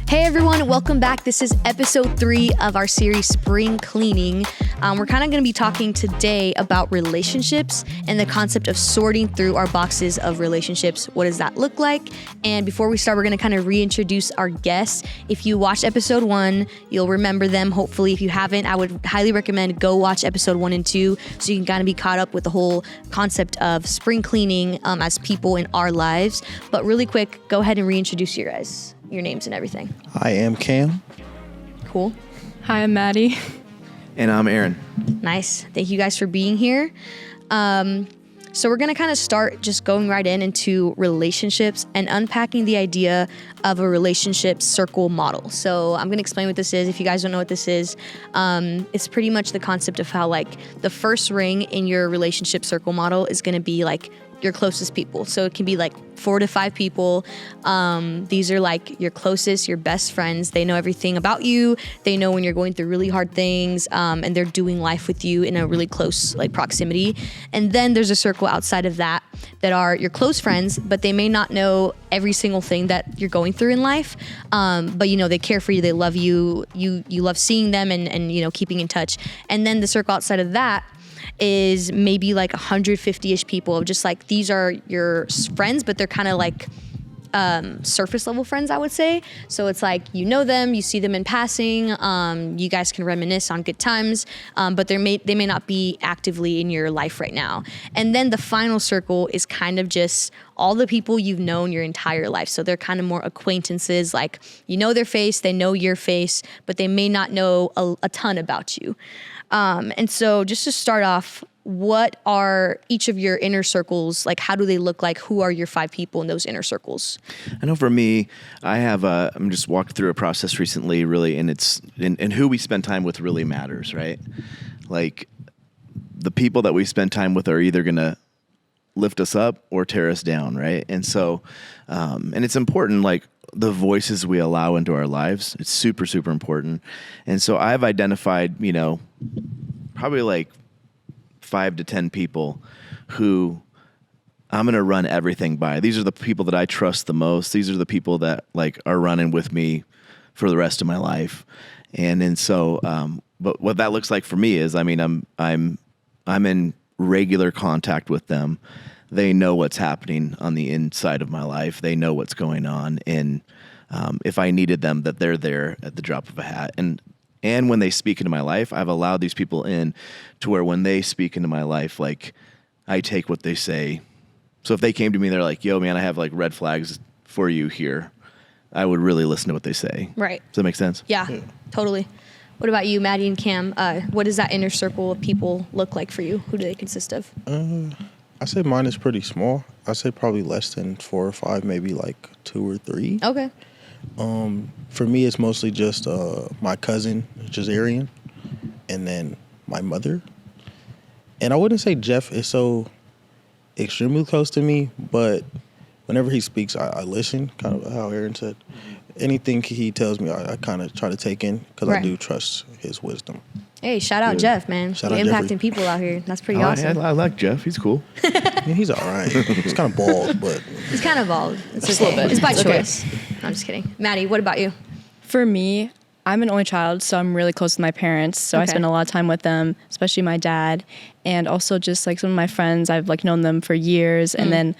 Hey everyone, welcome back. This is episode 3 of our series Spring Cleaning. We're kind of going to be talking today about relationships and the concept of sorting through our boxes of relationships. What does that look like? And before we start, we're going to kind of reintroduce our guests. If you watched episode 1, you'll remember them. Hopefully, if you haven't, I would highly recommend go watch episode 1 and 2 so you can kind of be caught up with the whole concept of spring cleaning as people in our lives. But really quick, go ahead and reintroduce you guys. Your names and everything. I am Cam. Cool. Hi, I'm Maddie. And I'm Aaron. Nice. Thank you guys for being here. So we're going to kind of start just going right into relationships and unpacking the idea of a relationship circle model. So I'm going to explain what this is. If you guys don't know what this is, it's pretty much the concept of how like the first ring in your relationship circle model is going to be like your closest people. So it can be like 4 to 5 people. These are like your closest, your best friends. They know everything about you. They know when you're going through really hard things, and they're doing life with you in a really close like proximity. And then there's a circle outside of that are your close friends, but they may not know every single thing that you're going through in life. But you know, they care for you, they love you, you love seeing them and you know, keeping in touch. And then the circle outside of that is maybe like 150-ish people of just like, these are your friends, but they're kind of like surface level friends, I would say. So it's like, you know them, you see them in passing, you guys can reminisce on good times, but they may not be actively in your life right now. And then the final circle is kind of just all the people you've known your entire life. So they're kind of more acquaintances, like you know their face, they know your face, but they may not know a ton about you. And so just to start off, what are each of your inner circles? Like, how do they look like? Who are your 5 people in those inner circles? I know for me, I'm just walked through a process recently, really, and it's, and who we spend time with really matters, right? Like, the people that we spend time with are either going to lift us up or tear us down, right? And so, and it's important, like, the voices we allow into our lives, it's super, super important. And so I've identified, you know, probably like 5 to 10 people who I'm going to run everything by. These are the people that I trust the most. These are the people that like are running with me for the rest of my life. And so, but what that looks like for me is, I mean, I'm in regular contact with them. They know what's happening on the inside of my life. They know what's going on. And if I needed them, that they're there at the drop of a hat. And when they speak into my life, I've allowed these people in to where when they speak into my life, like I take what they say. So if they came to me, they're like, yo, man, I have like red flags for you here. I would really listen to what they say. Right. Does that make sense? Yeah, totally. What about you, Maddie and Cam? What does that inner circle of people look like for you? Who do they consist of? I say mine is pretty small. I say probably less than 4 or 5, maybe like 2 or 3. Okay. For me, it's mostly just my cousin, Jazarian, and then my mother. And I wouldn't say Jeff is so extremely close to me, but whenever he speaks, I listen, kind of how Aaron said. Anything he tells me, I kind of try to take in because I do trust his wisdom. Hey, shout out Jeff, man. Shout You're out impacting Jeffrey. people out here. That's pretty awesome. I like Jeff. He's cool. Yeah, he's all right. He's kind of bald, but He's kind of bald. It's Just a little bit. It's by It's okay. choice. No, I'm just kidding. Maddie, what about you? For me, I'm an only child, so I'm really close with my parents. So I Okay. spend a lot of time with them, especially my dad. And also just like some of my friends, I've like known them for years. And then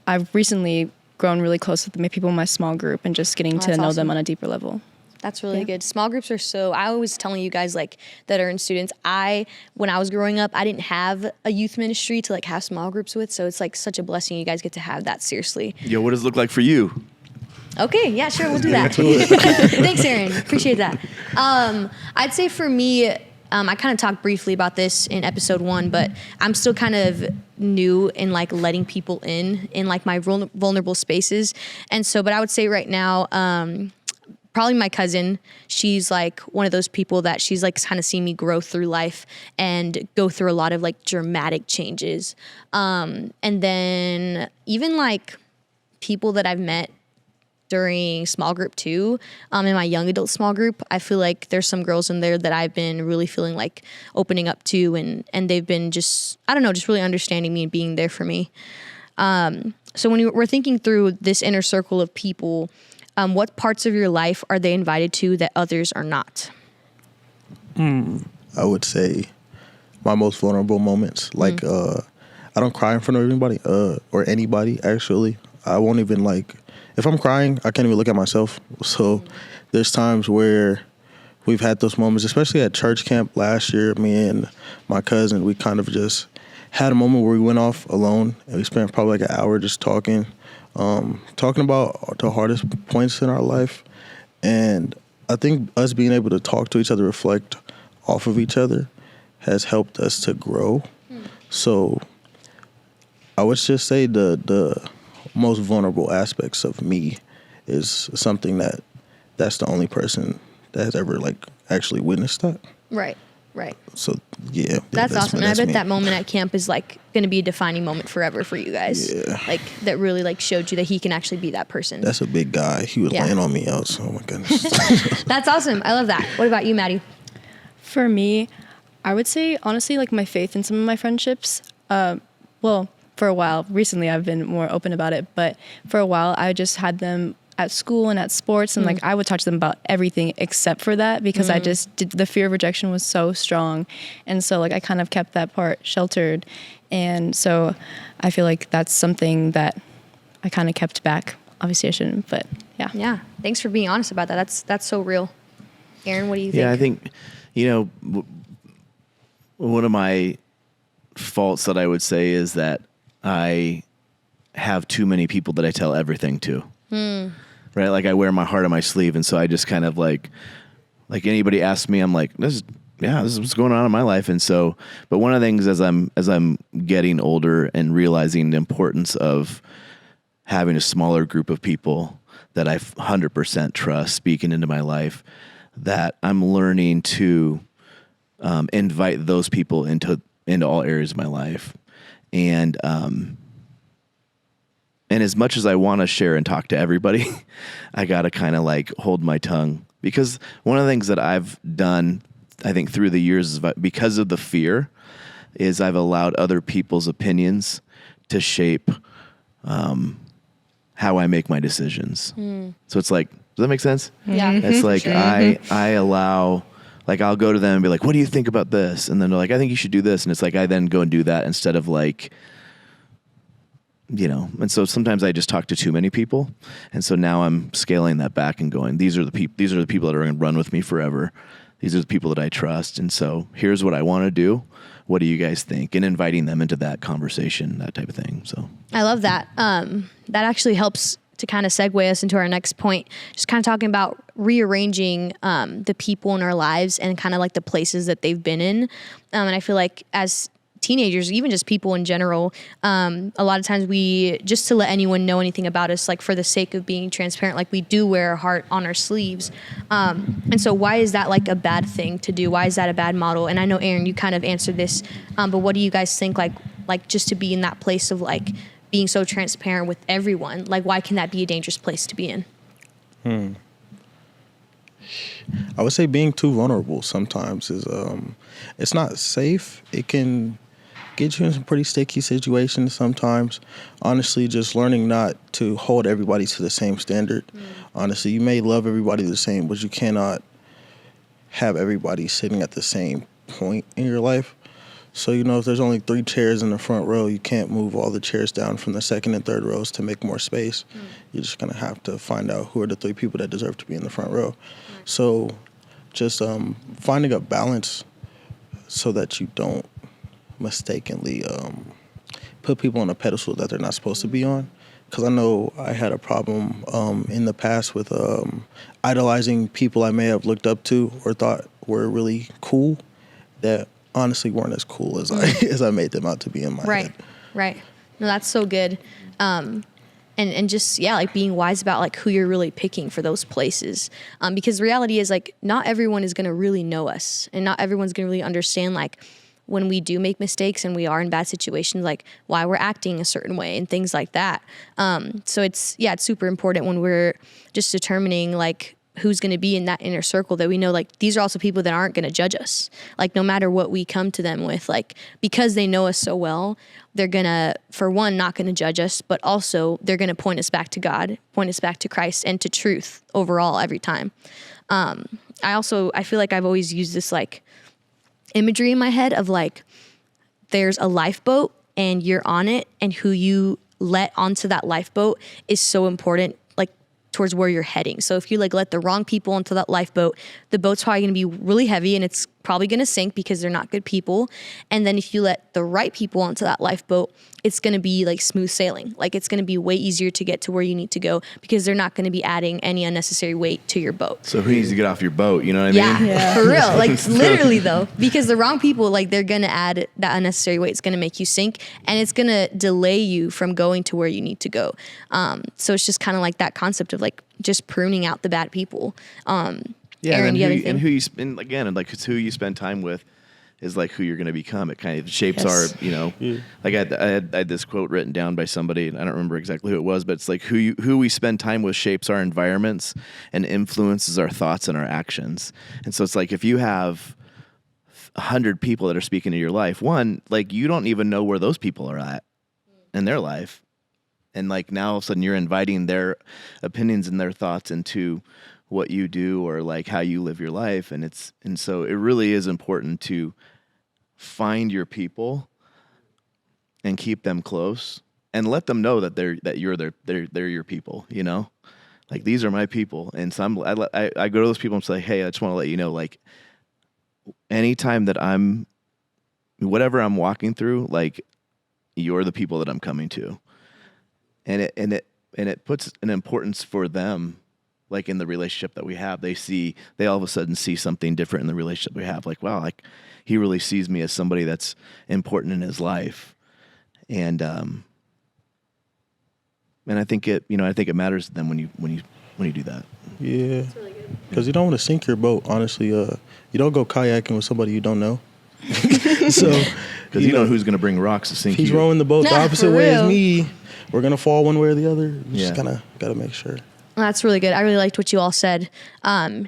I've recently grown really close with the people in my small group and just getting to that's know awesome. them on a deeper level. That's really good. Small groups are I always telling you guys like that are in students, when I was growing up, I didn't have a youth ministry to like have small groups with. So it's like such a blessing you guys get to have that, seriously. Yo, what does it look like for you? Okay, yeah, sure, we'll do that. Thanks, Aaron. Appreciate that. I'd say for me, I kind of talked briefly about this in episode 1, but I'm still kind of new in like letting people in like my vulnerable spaces. And so, but I would say right now, probably my cousin, she's like one of those people that she's like kind of seen me grow through life and go through a lot of like dramatic changes. And then even like people that I've met during small group too, in my young adult small group, I feel like there's some girls in there that I've been really feeling like opening up to, and they've been just, I don't know, just really understanding me and being there for me. So when we're thinking through this inner circle of people, what parts of your life are they invited to that others are not? I would say my most vulnerable moments. Like, I don't cry in front of anybody, or anybody, actually. I won't even, like, if I'm crying, I can't even look at myself. So there's times where we've had those moments, especially at church camp last year. Me and my cousin, we kind of just had a moment where we went off alone, and we spent probably like an hour just talking about the hardest points in our life. And I think us being able to talk to each other, reflect off of each other, has helped us to grow. So I would just say the most vulnerable aspects of me is something that's the only person that has ever like actually witnessed that. Right. So yeah, That's awesome. And I bet me. that moment at camp is like going to be a defining moment forever for you guys. Yeah. Like that really like showed you that he can actually be that person. That's a big guy. He was laying on me out. So, oh my goodness. That's awesome. I love that. What about you, Maddie? For me, I would say honestly, like my faith in some of my friendships. Well, for a while, recently I've been more open about it, but for a while I just had them at school and at sports, and like I would talk to them about everything except for that, because I just did, the fear of rejection was so strong, and so like I kind of kept that part sheltered, and so I feel like that's something that I kind of kept back. Obviously I shouldn't, but yeah. Yeah. Thanks for being honest about that. That's so real. Aaron, what do you think? Yeah, I think, one of my faults that I would say is that I have too many people that I tell everything to. Right? Like I wear my heart on my sleeve, and so I just kind of like anybody asks me, I'm like, this is what's going on in my life. And so, but one of the things as I'm getting older and realizing the importance of having a smaller group of people that I 100% trust speaking into my life, that I'm learning to invite those people into all areas of my life. And as much as I want to share and talk to everybody, I got to kind of like hold my tongue, because one of the things that I've done, I think through the years, is because of the fear, is I've allowed other people's opinions to shape how I make my decisions. So it's like, does that make sense? Yeah. It's like Sure. I allow, like I'll go to them and be like, what do you think about this? And then they're like, I think you should do this. And it's like I then go and do that instead of like, and so sometimes I just talk to too many people, and so now I'm scaling that back and going, these are the people that are going to run with me forever. These are the people that I trust, and so here's what I want to do. What do you guys think? And inviting them into that conversation, that type of thing. So I love that. That actually helps to kind of segue us into our next point, just kind of talking about rearranging the people in our lives and kind of like the places that they've been in. And I feel like as teenagers, even just people in general, a lot of times we, just to let anyone know anything about us, like for the sake of being transparent, like we do wear our heart on our sleeves. And so why is that like a bad thing to do? Why is that a bad model? And I know, Aaron, you kind of answered this, but what do you guys think, like just to be in that place of like being so transparent with everyone, like why can that be a dangerous place to be in? I would say being too vulnerable sometimes is it's not safe. It can get you in some pretty sticky situations sometimes. Honestly, just learning not to hold everybody to the same standard. Honestly, you may love everybody the same, but you cannot have everybody sitting at the same point in your life. So, if there's only 3 chairs in the front row, you can't move all the chairs down from the second and third rows to make more space. You're just going to have to find out who are the 3 people that deserve to be in the front row. So just finding a balance so that you don't mistakenly put people on a pedestal that they're not supposed to be on. Because I know I had a problem in the past with idolizing people I may have looked up to or thought were really cool that honestly weren't as cool as as I made them out to be in my head. Right. No, that's so good. And just, like being wise about like who you're really picking for those places. Because the reality is like not everyone is going to really know us, and not everyone's going to really understand like when we do make mistakes and we are in bad situations, like why we're acting a certain way and things like that. So it's super important when we're just determining like who's going to be in that inner circle, that we know like these are also people that aren't going to judge us. Like no matter what we come to them with, like because they know us so well, they're gonna, for one, not gonna judge us, but also they're gonna point us back to God, point us back to Christ and to truth overall every time. I feel like I've always used this like imagery in my head of like, there's a lifeboat and you're on it, and who you let onto that lifeboat is so important, like towards where you're heading. So if you like let the wrong people into that lifeboat, the boat's probably going to be really heavy and it's probably going to sink because they're not good people. And then if you let the right people onto that lifeboat, it's going to be like smooth sailing. Like it's going to be way easier to get to where you need to go because they're not going to be adding any unnecessary weight to your boat. So who needs to get off your boat? You know what I mean? Yeah, for real. Like literally though, because the wrong people, like they're going to add that unnecessary weight. It's going to make you sink and it's going to delay you from going to where you need to go. So it's just kind of like that concept of like just pruning out the bad people. Yeah, Aaron, and who you spend, again, like it's who you spend time with is like who you're going to become. It kind of shapes our, like I had this quote written down by somebody, and I don't remember exactly who it was, but it's like who we spend time with shapes our environments and influences our thoughts and our actions. And so it's like if you have 100 people that are speaking to your life, one, like you don't even know where those people are at in their life. And like now all of a sudden you're inviting their opinions and their thoughts into what you do or like how you live your life. And so it really is important to find your people and keep them close and let them know that they're your people, you know, like these are my people. And so I go to those people and say, hey, I just want to let you know, like anytime that whatever I'm walking through, like you're the people that I'm coming to. And it puts an importance for them, like in the relationship that we have. They all of a sudden see something different in the relationship we have. Like, wow, like he really sees me as somebody that's important in his life. And I think it matters to them when you do that. Yeah. That's really good. Because you don't want to sink your boat, honestly. You don't go kayaking with somebody you don't know. So, because you know who's going to bring rocks to sink you. He's rowing the boat the opposite way as me. We're going to fall one way or the other. Just kind of got to make sure. Well, that's really good. I really liked what you all said.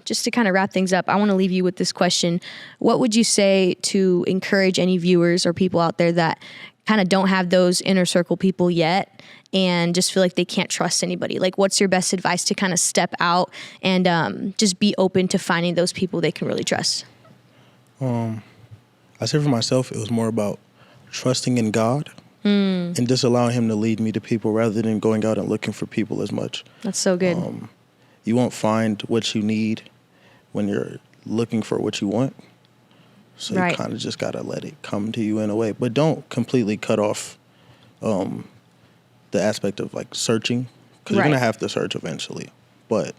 Just to kind of wrap things up, I want to leave you with this question. What would you say to encourage any viewers or people out there that kind of don't have those inner circle people yet and just feel like they can't trust anybody? Like, what's your best advice to kind of step out and just be open to finding those people they can really trust? I say for myself, it was more about trusting in God and just allowing him to lead me to people rather than going out and looking for people as much. That's so good. You won't find what you need when you're looking for what you want. So you kind of just got to let it come to you in a way. But don't completely cut off the aspect of like searching, because you're going to have to search eventually. But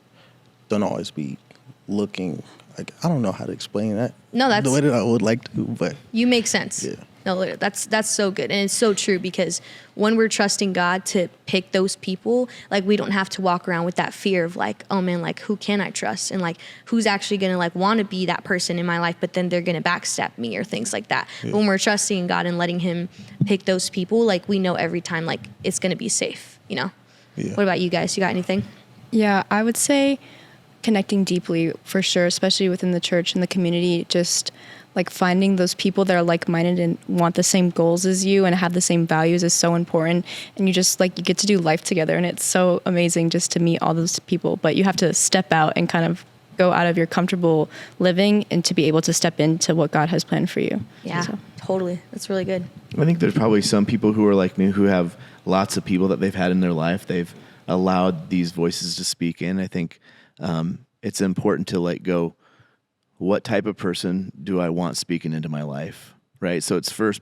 don't always be looking. Like, I don't know how to explain that. No, that's the way that I would like to, but you make sense. Yeah. No, that's so good. And it's so true, because when we're trusting God to pick those people, like we don't have to walk around with that fear of like, oh man, like who can I trust? And like who's actually going to like want to be that person in my life, but then they're going to backstab me or things like that. Yeah. When we're trusting in God and letting him pick those people, like we know every time like it's going to be safe, you know? Yeah. What about you guys? You got anything? Yeah, I would say connecting deeply for sure, especially within the church and the community, just like finding those people that are like-minded and want the same goals as you and have the same values is so important. And you just like, you get to do life together, and it's so amazing just to meet all those people. But you have to step out and kind of go out of your comfortable living and to be able to step into what God has planned for you. Yeah, totally. That's really good. I think there's probably some people who are like me who have lots of people that they've had in their life. They've allowed these voices to speak in. I think it's important to like go, what type of person do I want speaking into my life, right? So it's first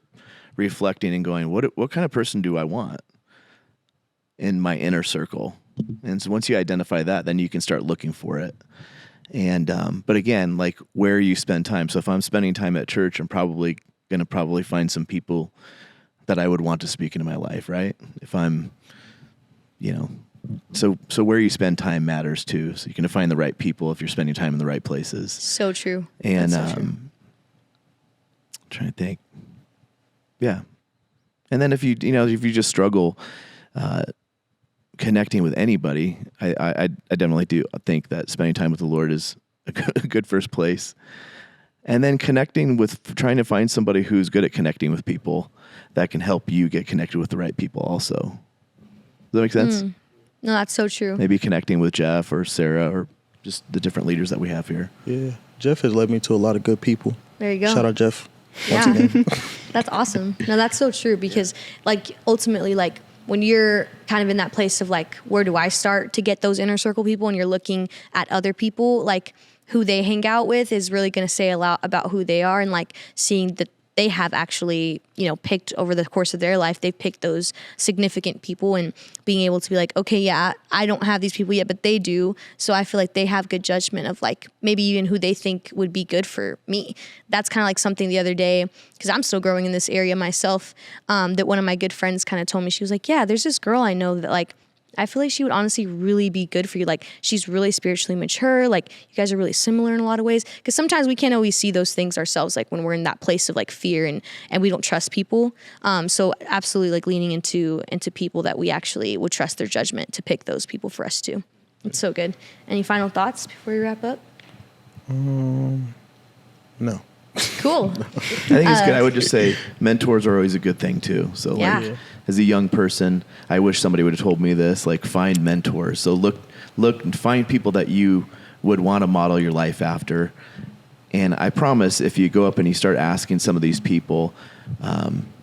reflecting and going, what kind of person do I want in my inner circle? And so once you identify that, then you can start looking for it. And but again, like where you spend time. So if I'm spending time at church, I'm probably going to find some people that I would want to speak into my life, right? If I'm, So where you spend time matters too. So you can find the right people if you're spending time in the right places. So true. And That's so true. I'm trying to think. Yeah. And then if you just struggle connecting with anybody, I definitely do think that spending time with the Lord is a good first place. And then trying to find somebody who's good at connecting with people that can help you get connected with the right people also. Does that make sense? No, that's so true. Maybe connecting with Jeff or Sarah or just the different leaders that we have here. Yeah. Jeff has led me to a lot of good people. There you go. Shout out Jeff. Yeah. That's awesome. No, that's so true because like ultimately like when you're kind of in that place of like, where do I start to get those inner circle people, and you're looking at other people, like who they hang out with is really going to say a lot about who they are, and like seeing that they have actually, you know, picked over the course of their life, they've picked those significant people, and being able to be like, okay, yeah, I don't have these people yet, but they do. So I feel like they have good judgment of like maybe even who they think would be good for me. That's kind of like something the other day, because I'm still growing in this area myself, that one of my good friends kind of told me. She was like, yeah, there's this girl I know that like, I feel like she would honestly really be good for you. Like, she's really spiritually mature. Like, you guys are really similar in a lot of ways. Because sometimes we can't always see those things ourselves, like when we're in that place of like fear and we don't trust people. So absolutely like leaning into people that we actually would trust their judgment to pick those people for us too. It's so good. Any final thoughts before we wrap up? No. Cool. I think it's good. I would just say mentors are always a good thing too. So like as a young person, I wish somebody would have told me this, like find mentors. So look and find people that you would want to model your life after. And I promise if you go up and you start asking some of these people,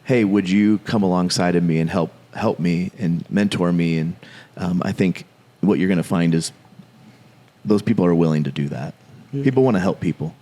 hey, would you come alongside of me and help me and mentor me? And I think what you're going to find is those people are willing to do that. Yeah. People want to help people.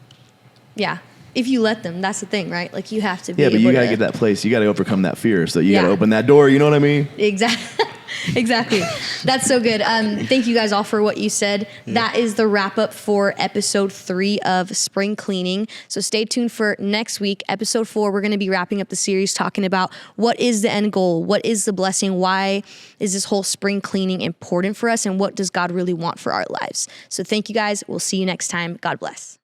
Yeah. If you let them, that's the thing, right? Like you have to be. Yeah, but able you got to to get that place. You got to overcome that fear. So you got to open that door. You know what I mean? Exactly. Exactly. That's so good. Thank you guys all for what you said. Yeah. That is the wrap up for episode 3 of spring cleaning. So stay tuned for next week, episode 4. We're going to be wrapping up the series talking about what is the end goal? What is the blessing? Why is this whole spring cleaning important for us? And what does God really want for our lives? So thank you guys. We'll see you next time. God bless.